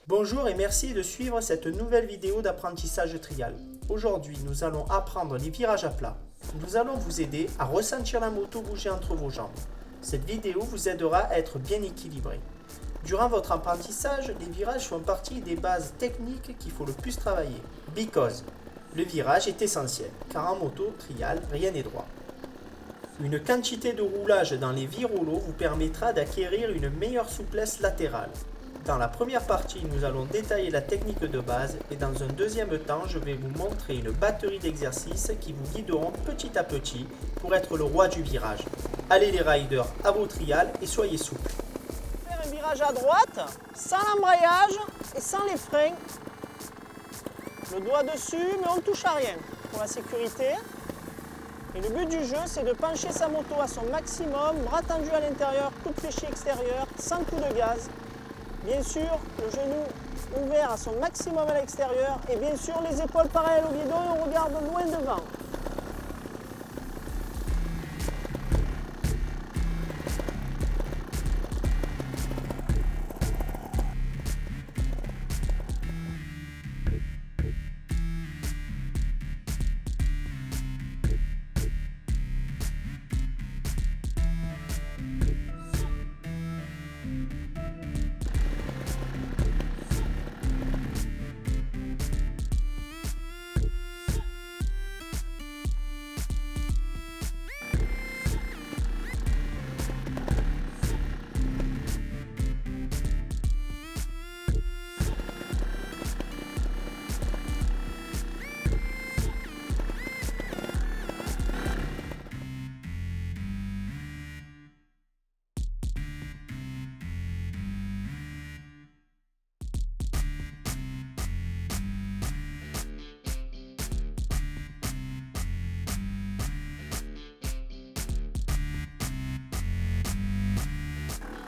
Bonjour et merci de suivre cette nouvelle vidéo d'apprentissage trial. Aujourd'hui, nous allons apprendre les virages à plat. Nous allons vous aider à ressentir la moto bouger entre vos jambes. Cette vidéo vous aidera à être bien équilibré. Durant votre apprentissage, les virages font partie des bases techniques qu'il faut le plus travailler. Because, le virage est essentiel, car en moto trial, rien n'est droit. Une quantité de roulage dans les virolos vous permettra d'acquérir une meilleure souplesse latérale. Dans la première partie, nous allons détailler la technique de base et dans un deuxième temps, je vais vous montrer une batterie d'exercices qui vous guideront petit à petit pour être le roi du virage. Allez les riders, à vos trials et soyez souples. Faire un virage à droite, sans l'embrayage et sans les freins. Le doigt dessus, mais on ne touche à rien pour la sécurité. Et le but du jeu, c'est de pencher sa moto à son maximum, bras tendus à l'intérieur, coup de fléchis extérieur, sans coup de gaz. Bien sûr, le genou ouvert à son maximum à l'extérieur et bien sûr les épaules parallèles au guidon et on regarde loin devant.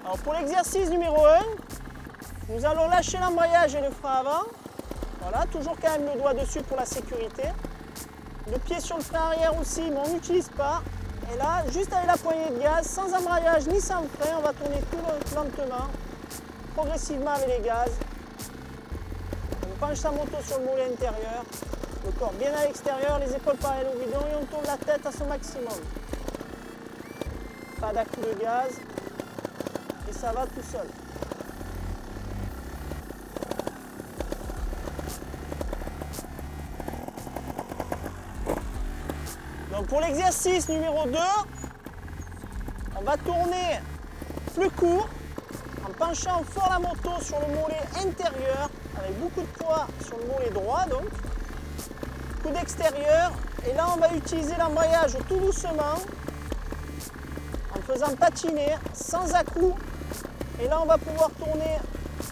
Alors pour l'exercice numéro 1, nous allons lâcher l'embrayage et le frein avant. Voilà, toujours quand même le doigt dessus pour la sécurité. Le pied sur le frein arrière aussi, mais on n'utilise pas. Et là, juste avec la poignée de gaz, sans embrayage ni sans frein, on va tourner tout lentement, progressivement avec les gaz. On penche sa moto sur le mollet intérieur, le corps bien à l'extérieur, les épaules parallèles au guidon et on tourne la tête à son maximum. Pas d'à-coup de gaz. Et ça va tout seul. Donc pour l'exercice numéro 2, on va tourner plus court en penchant fort la moto sur le mollet intérieur avec beaucoup de poids sur le mollet droit donc. Coup d'extérieur et là on va utiliser l'embrayage tout doucement en faisant patiner sans à-coup. Et là, on va pouvoir tourner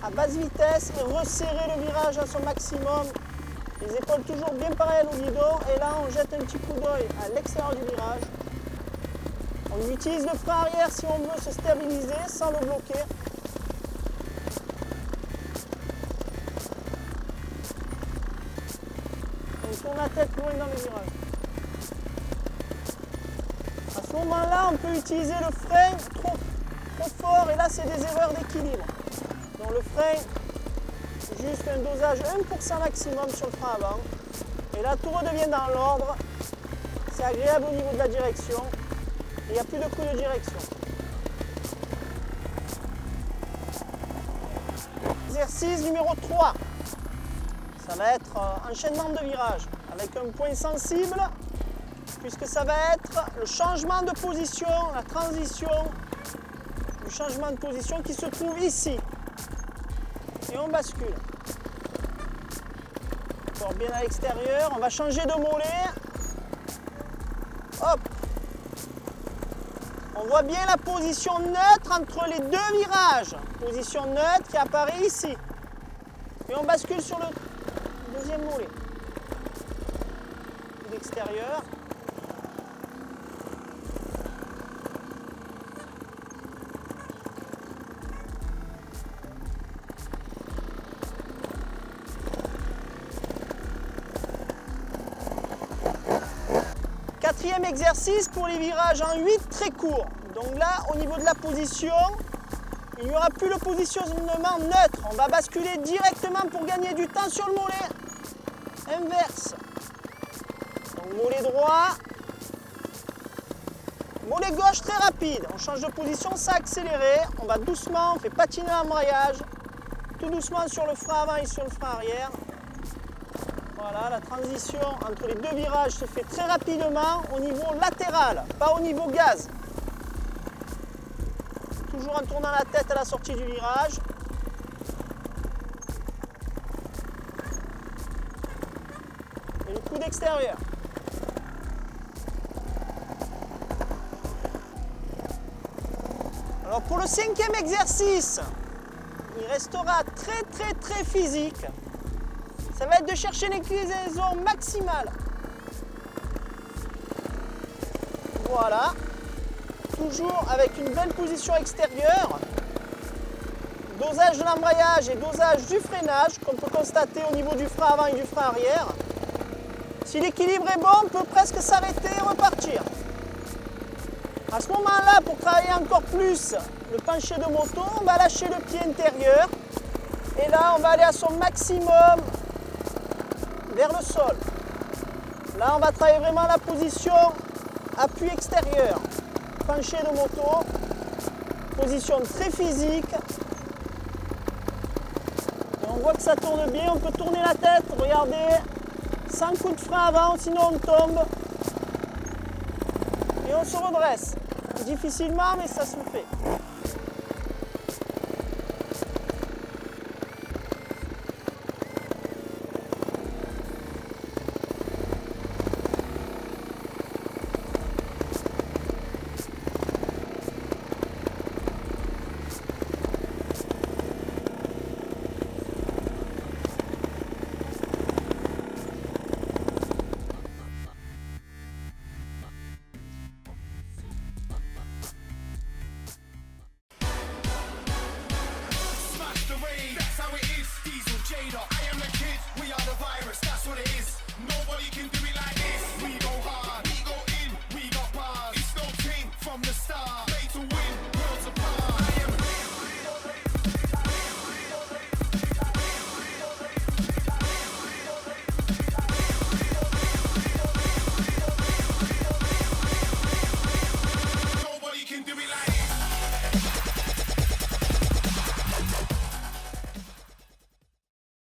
à basse vitesse et resserrer le virage à son maximum. Les épaules toujours bien parallèles au guidon. Et là, on jette un petit coup d'œil à l'extérieur du virage. On utilise le frein arrière si on veut se stabiliser sans le bloquer. On tourne la tête loin dans le virage. À ce moment-là, on peut utiliser le frein trop fort et là c'est des erreurs d'équilibre. Donc le frein, juste un dosage 1% maximum sur le frein avant. Et là tout redevient dans l'ordre. C'est agréable au niveau de la direction. Il n'y a plus de coup de direction. Exercice numéro 3. Ça va être enchaînement de virage avec un point sensible puisque ça va être le changement de position, la transition. Le changement de position qui se trouve ici. Et on bascule. Encore bien à l'extérieur. On va changer de mollet. Hop. On voit bien la position neutre entre les deux virages. Position neutre qui apparaît ici. Et on bascule sur le deuxième mollet. L'extérieur. Quatrième exercice pour les virages en 8 très courts. Donc là, au niveau de la position, Il n'y aura plus le positionnement neutre. On va basculer directement pour gagner du temps sur le mollet inverse. Donc mollet droit. Mollet gauche très rapide. On change de position, ça accéléré. On va doucement, on fait patiner l'embrayage. Tout doucement sur le frein avant et sur le frein arrière. Voilà, la transition entre les deux virages se fait très rapidement au niveau latéral, pas au niveau gaz. Toujours en tournant la tête à la sortie du virage. Et le coup d'extérieur. Alors pour le 5e exercice, il restera très physique. Ça va être de chercher l'inclinaison maximale. Voilà. Toujours avec une belle position extérieure. Dosage de l'embrayage et dosage du freinage qu'on peut constater au niveau du frein avant et du frein arrière. Si l'équilibre est bon, on peut presque s'arrêter et repartir. À ce moment-là, pour travailler encore plus le penché de moto, on va lâcher le pied intérieur. Et là, on va aller à son maximum vers le sol. Là, on va travailler vraiment la position appui extérieur. Penché de moto, position très physique. Et on voit que ça tourne bien, on peut tourner la tête, regardez, sans coup de frein avant, sinon on tombe. Et on se redresse. Difficilement, mais ça se fait.